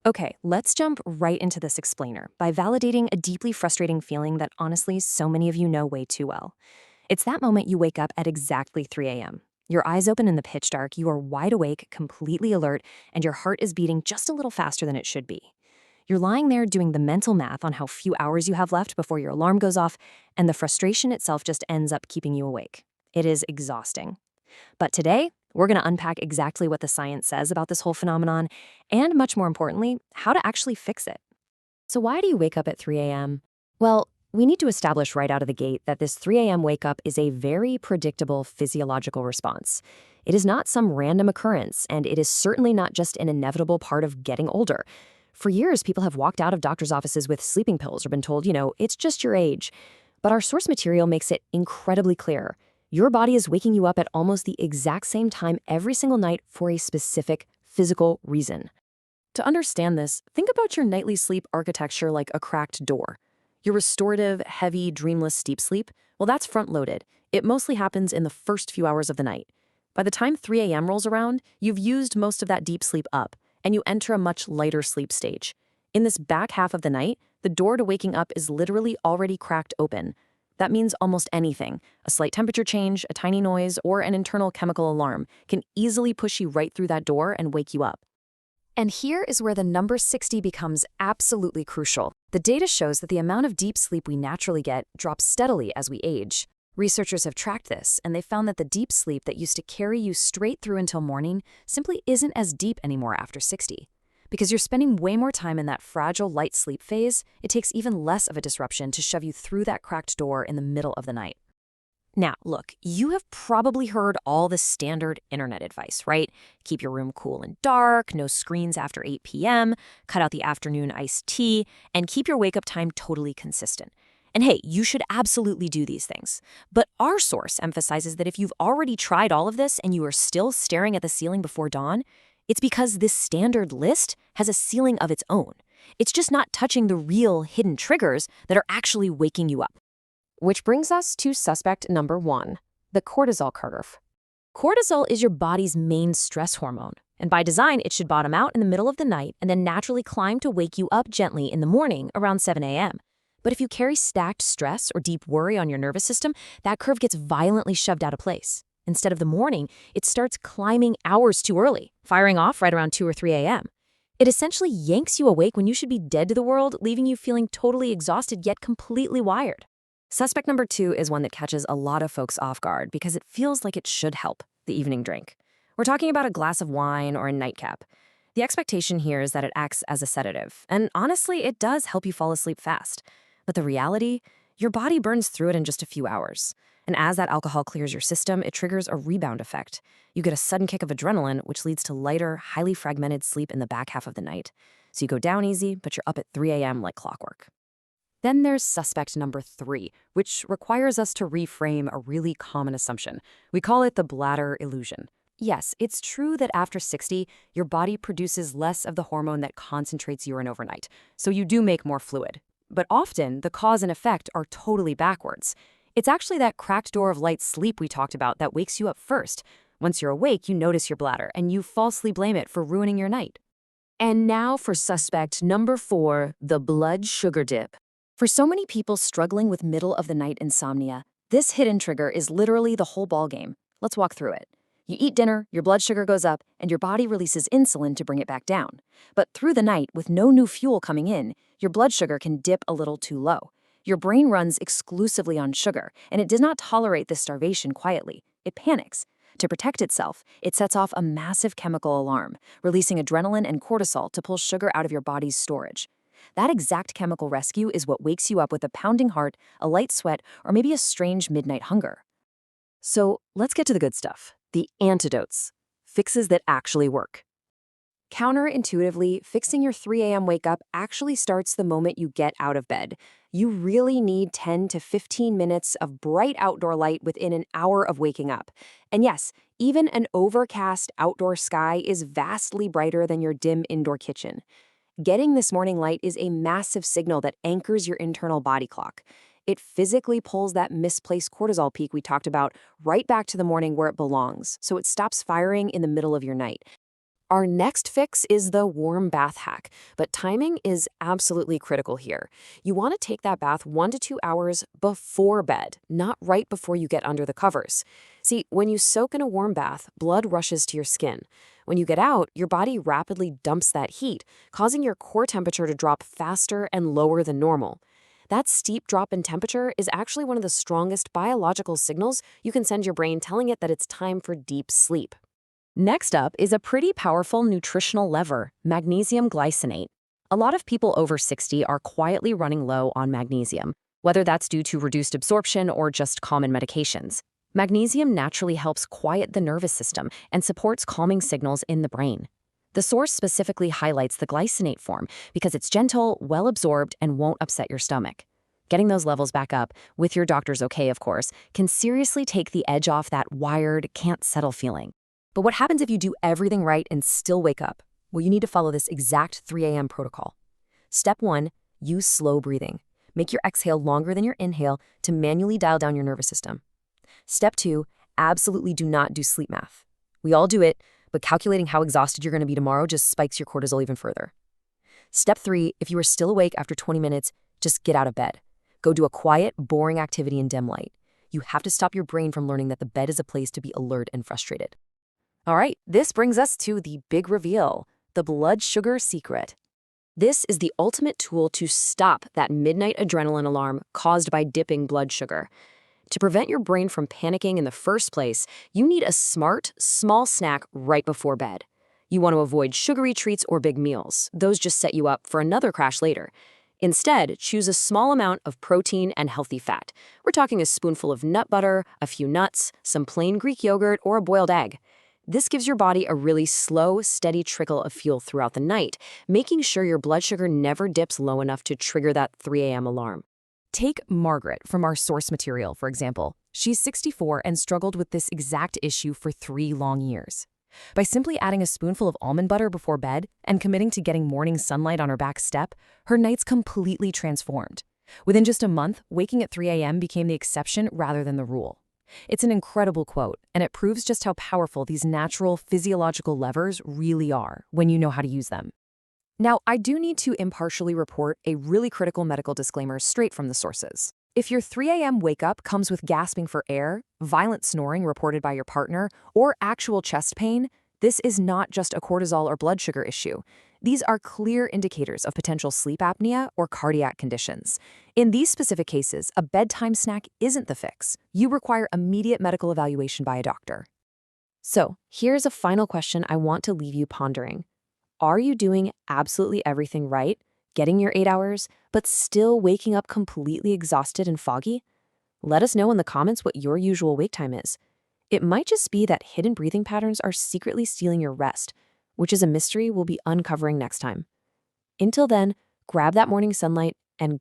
Okay, let's jump right into this explainer by validating a deeply frustrating feeling that honestly so many of you know way too well. It's that moment you wake up at exactly 3 a.m. Your eyes open in the pitch dark, you are wide awake, completely alert, and your heart is beating just a little faster than it should be. You're lying there doing the mental math on how few hours you have left before your alarm goes off, and the frustration itself just ends up keeping you awake. It is exhausting. But today, we're going to unpack exactly what the science says about this whole phenomenon, and much more importantly, how to actually fix it. So, why do you wake up at 3 a.m.? Well, we need to establish right out of the gate that this 3 a.m. wake up is a very predictable physiological response. It is not some random occurrence, and it is certainly not just an inevitable part of getting older. For years, people have walked out of doctors' offices with sleeping pills or been told, it's just your age. But our source material makes it incredibly clear. Your body is waking you up at almost the exact same time every single night for a specific physical reason. To understand this, think about your nightly sleep architecture like a cracked door. Your restorative, heavy, dreamless deep sleep, well, that's front-loaded. It mostly happens in the first few hours of the night. By the time 3 a.m. rolls around, you've used most of that deep sleep up, and you enter a much lighter sleep stage. In this back half of the night, the door to waking up is literally already cracked open. That means almost anything, a slight temperature change, a tiny noise, or an internal chemical alarm, can easily push you right through that door and wake you up. And here is where the number 60 becomes absolutely crucial. The data shows that the amount of deep sleep we naturally get drops steadily as we age. Researchers have tracked this, and they found that the deep sleep that used to carry you straight through until morning simply isn't as deep anymore after 60. Because you're spending way more time in that fragile light sleep phase, it takes even less of a disruption to shove you through that cracked door in the middle of the night. Now, look, you have probably heard all the standard internet advice, right? Keep your room cool and dark, no screens after 8 p.m., cut out the afternoon iced tea, and keep your wake-up time totally consistent. And hey, you should absolutely do these things. But our source emphasizes that if you've already tried all of this and you are still staring at the ceiling before dawn, it's because this standard list has a ceiling of its own. It's just not touching the real hidden triggers that are actually waking you up. Which brings us to suspect number 1, the cortisol curve. Cortisol is your body's main stress hormone, and by design, it should bottom out in the middle of the night and then naturally climb to wake you up gently in the morning around 7 a.m. But if you carry stacked stress or deep worry on your nervous system, that curve gets violently shoved out of place. Instead of the morning, it starts climbing hours too early, firing off right around 2 or 3 a.m. It essentially yanks you awake when you should be dead to the world, leaving you feeling totally exhausted yet completely wired. Suspect number 2 is one that catches a lot of folks off guard because it feels like it should help, the evening drink. We're talking about a glass of wine or a nightcap. The expectation here is that it acts as a sedative, and honestly, it does help you fall asleep fast. But the reality? Your body burns through it in just a few hours. And as that alcohol clears your system, it triggers a rebound effect. You get a sudden kick of adrenaline, which leads to lighter, highly fragmented sleep in the back half of the night. So you go down easy, but you're up at 3 a.m. like clockwork. Then there's suspect number 3, which requires us to reframe a really common assumption. We call it the bladder illusion. Yes, it's true that after 60, your body produces less of the hormone that concentrates urine overnight, so you do make more fluid. But often, the cause and effect are totally backwards. It's actually that cracked door of light sleep we talked about that wakes you up first. Once you're awake, you notice your bladder, and you falsely blame it for ruining your night. And now for suspect number 4, the blood sugar dip. For so many people struggling with middle-of-the-night insomnia, this hidden trigger is literally the whole ballgame. Let's walk through it. You eat dinner, your blood sugar goes up, and your body releases insulin to bring it back down. But through the night, with no new fuel coming in, your blood sugar can dip a little too low. Your brain runs exclusively on sugar, and it does not tolerate this starvation quietly. It panics. To protect itself, it sets off a massive chemical alarm, releasing adrenaline and cortisol to pull sugar out of your body's storage. That exact chemical rescue is what wakes you up with a pounding heart, a light sweat, or maybe a strange midnight hunger. So let's get to the good stuff, the antidotes, fixes that actually work. Counterintuitively, fixing your 3 a.m. wake up actually starts the moment you get out of bed. You really need 10 to 15 minutes of bright outdoor light within an hour of waking up. And yes, even an overcast outdoor sky is vastly brighter than your dim indoor kitchen. Getting this morning light is a massive signal that anchors your internal body clock. It physically pulls that misplaced cortisol peak we talked about right back to the morning where it belongs, so it stops firing in the middle of your night. Our next fix is the warm bath hack, but timing is absolutely critical here. You want to take that bath 1 to 2 hours before bed, not right before you get under the covers. See, when you soak in a warm bath, blood rushes to your skin. When you get out, your body rapidly dumps that heat, causing your core temperature to drop faster and lower than normal. That steep drop in temperature is actually one of the strongest biological signals you can send your brain telling it that it's time for deep sleep. Next up is a pretty powerful nutritional lever, magnesium glycinate. A lot of people over 60 are quietly running low on magnesium, whether that's due to reduced absorption or just common medications. Magnesium naturally helps quiet the nervous system and supports calming signals in the brain. The source specifically highlights the glycinate form because it's gentle, well-absorbed, and won't upset your stomach. Getting those levels back up, with your doctor's okay of course, can seriously take the edge off that wired, can't settle feeling. But what happens if you do everything right and still wake up? Well, you need to follow this exact 3 a.m. protocol. Step 1, use slow breathing. Make your exhale longer than your inhale to manually dial down your nervous system. Step 2, absolutely do not do sleep math. We all do it, but calculating how exhausted you're going to be tomorrow just spikes your cortisol even further. Step 3, if you are still awake after 20 minutes, just get out of bed. Go do a quiet, boring activity in dim light. You have to stop your brain from learning that the bed is a place to be alert and frustrated. All right, this brings us to the big reveal, the blood sugar secret. This is the ultimate tool to stop that midnight adrenaline alarm caused by dipping blood sugar. To prevent your brain from panicking in the first place, you need a smart, small snack right before bed. You want to avoid sugary treats or big meals. Those just set you up for another crash later. Instead, choose a small amount of protein and healthy fat. We're talking a spoonful of nut butter, a few nuts, some plain Greek yogurt, or a boiled egg. This gives your body a really slow, steady trickle of fuel throughout the night, making sure your blood sugar never dips low enough to trigger that 3 a.m. alarm. Take Margaret from our source material, for example. She's 64 and struggled with this exact issue for 3 long years. By simply adding a spoonful of almond butter before bed and committing to getting morning sunlight on her back step, her nights completely transformed. Within just a month, waking at 3 a.m. became the exception rather than the rule. It's an incredible quote, and it proves just how powerful these natural physiological levers really are when you know how to use them. Now, I do need to impartially report a really critical medical disclaimer straight from the sources. If your 3 a.m. wake-up comes with gasping for air, violent snoring reported by your partner, or actual chest pain, this is not just a cortisol or blood sugar issue. These are clear indicators of potential sleep apnea or cardiac conditions. In these specific cases, a bedtime snack isn't the fix. You require immediate medical evaluation by a doctor. So, here's a final question I want to leave you pondering. Are you doing absolutely everything right, getting your 8 hours, but still waking up completely exhausted and foggy? Let us know in the comments what your usual wake time is. It might just be that hidden breathing patterns are secretly stealing your rest, which is a mystery we'll be uncovering next time. Until then, grab that morning sunlight and